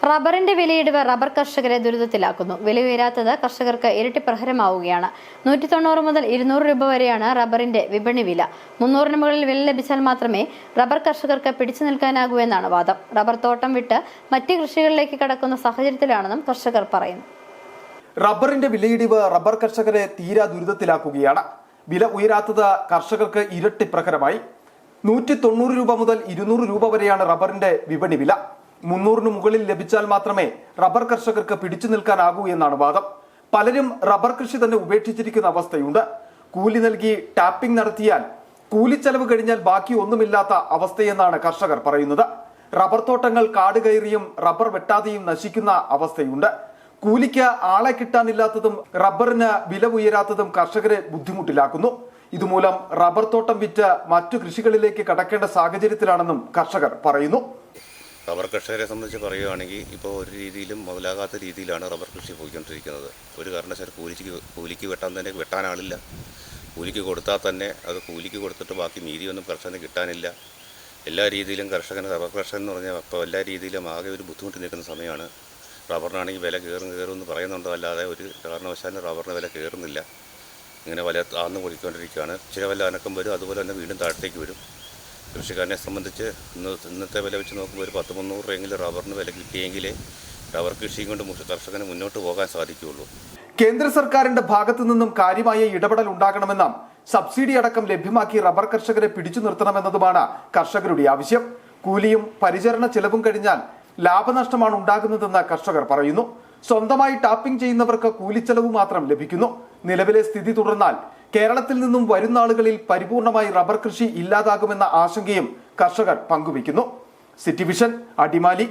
റബ്ബറിന്റെ വിലയിടിവ് റബ്ബർ കർഷകരെ ദുരിതത്തിലാക്കുന്നു. വില ഉയരാത്തത് കർഷകർക്ക് ഇരട്ടി പ്രഹരമാവുകയാണ്. 190 മുതൽ 200 രൂപ വരെയാണ് റബ്ബറിന്റെ വിപണി വില. 300-ന് മുകളിൽ വില ലഭിച്ചാൽ മാത്രമേ റബ്ബർ കർഷകർക്ക് പിടിച്ചു നിൽക്കാനാകൂ എന്നാണ് വാദം. റബ്ബർ തോട്ടം വിട്ട് മറ്റ് കൃഷികളിലേക്ക് കടക്കുന്ന സാഹചര്യത്തിലാണെന്നും കർഷകർ പറയുന്നു. റബ്ബറിന്റെ വിലയിടിവ് റബ്ബർ കർഷകരെ തീരാ ദുരിതത്തിലാക്കുകയാണ്. വില ഉയരാത്തത് കർഷകർക്ക് ഇരട്ടി പ്രഹരമായി. 190 രൂപ മുതൽ 200 രൂപ വരെയാണ് റബ്ബറിന്റെ വിപണി വില. 300-ന് മുകളിൽ ലഭിച്ചാൽ മാത്രമേ റബ്ബർ കർഷകർക്ക് പിടിച്ചു നിൽക്കാനാകൂ എന്നാണ് വാദം. പലരും റബ്ബർ കൃഷി തന്നെ ഉപേക്ഷിച്ചിരിക്കുന്ന അവസ്ഥയുണ്ട്. കൂലി നൽകി ടാപ്പിംഗ് നടത്തിയാൽ കൂലിച്ചെലവ് കഴിഞ്ഞാൽ ബാക്കി ഒന്നുമില്ലാത്ത അവസ്ഥയെന്നാണ് കർഷകർ പറയുന്നത്. റബ്ബർ തോട്ടങ്ങൾ കാട് കയറിയും റബ്ബർ വെട്ടാതെയും നശിക്കുന്ന അവസ്ഥയുണ്ട്. കൂലിക്ക് ആളെ കിട്ടാനില്ലാത്തതും റബ്ബറിന് വില ഉയരാത്തതും കർഷകരെ ബുദ്ധിമുട്ടിലാക്കുന്നു. ഇതുമൂലം റബ്ബർ തോട്ടം വിറ്റ് മറ്റു കൃഷികളിലേക്ക് കടക്കേണ്ട സാഹചര്യത്തിലാണെന്നും കർഷകർ പറയുന്നു. റബ്ബർ കർഷകരെ സംബന്ധിച്ച് പറയുകയാണെങ്കിൽ ഇപ്പോൾ ഒരു രീതിയിലും മുതലാകാത്ത രീതിയിലാണ് റബ്ബർ കൃഷി പോയിക്കൊണ്ടിരിക്കുന്നത്. ഒരു കാരണവശാലും കൂലിക്ക് വെട്ടാൻ തന്നെ വെട്ടാനാളില്ല. കൂലിക്ക് കൊടുത്താൽ തന്നെ അത് കൂലിക്ക് കൊടുത്തിട്ട് ബാക്കി മീതിയൊന്നും കർഷകന് കിട്ടാനില്ല. എല്ലാ രീതിയിലും റബ്ബർ കർഷകൻ എന്ന് പറഞ്ഞാൽ ഇപ്പോൾ എല്ലാ രീതിയിലും ആകെ ഒരു ബുദ്ധിമുട്ട് നിൽക്കുന്ന സമയമാണ്. റബ്ബറിനാണെങ്കിൽ വില കയറുമെന്ന് പറയുന്നുണ്ടോ, അല്ലാതെ ഒരു കാരണവശാലും റബ്ബറിന് വില കയറുന്നില്ല. ഇങ്ങനെ വില താഴ്ന്നു കൊടുക്കൊണ്ടിരിക്കുകയാണ്. ചില വില അനക്കം വരും, അതുപോലെ തന്നെ വീണ്ടും താഴത്തേക്ക് വരും. കൃഷിക്കാരനെ സംബന്ധിച്ച് ഇന്നത്തെ വില വെച്ച് നോക്കുമ്പോൾ ഒരു 10-300 രൂപയെങ്കിലും റബ്ബറിന് വില കിട്ടിയെങ്കിലേ റബ്ബർ കൃഷിയും കൊണ്ട് കർഷകന് മുന്നോട്ട് പോകാൻ സാധിക്കുകയുള്ളൂ. കേന്ദ്ര സർക്കാരിന്റെ ഭാഗത്തു നിന്നും കാര്യമായ ഇടപെടൽ ഉണ്ടാകണമെന്നും സബ്സിഡി അടക്കം ലഭ്യമാക്കി റബ്ബർ കർഷകരെ പിടിച്ചു നിർത്തണമെന്നതുമാണ് കർഷകരുടെ ആവശ്യം. കൂലിയും പരിചരണ ചെലവും കഴിഞ്ഞാൽ ലാഭനഷ്ടമാണ് ഉണ്ടാകുന്നതെന്ന് കർഷകർ പറയുന്നു. സ്വന്തമായി ടാപ്പിംഗ് ചെയ്യുന്നവർക്ക് കൂലിച്ചെലവ് മാത്രം ലഭിക്കുന്നു. നിലവിലെ സ്ഥിതി തുടർന്നാൽ കേരളത്തിൽ നിന്നും വരുന്ന ആളുകളിൽ പരിപൂർണമായി റബ്ബർ കൃഷി ഇല്ലാതാകുമെന്ന ആശങ്കയും കർഷകർ പങ്കുവയ്ക്കുന്നു. City vision, Adimali.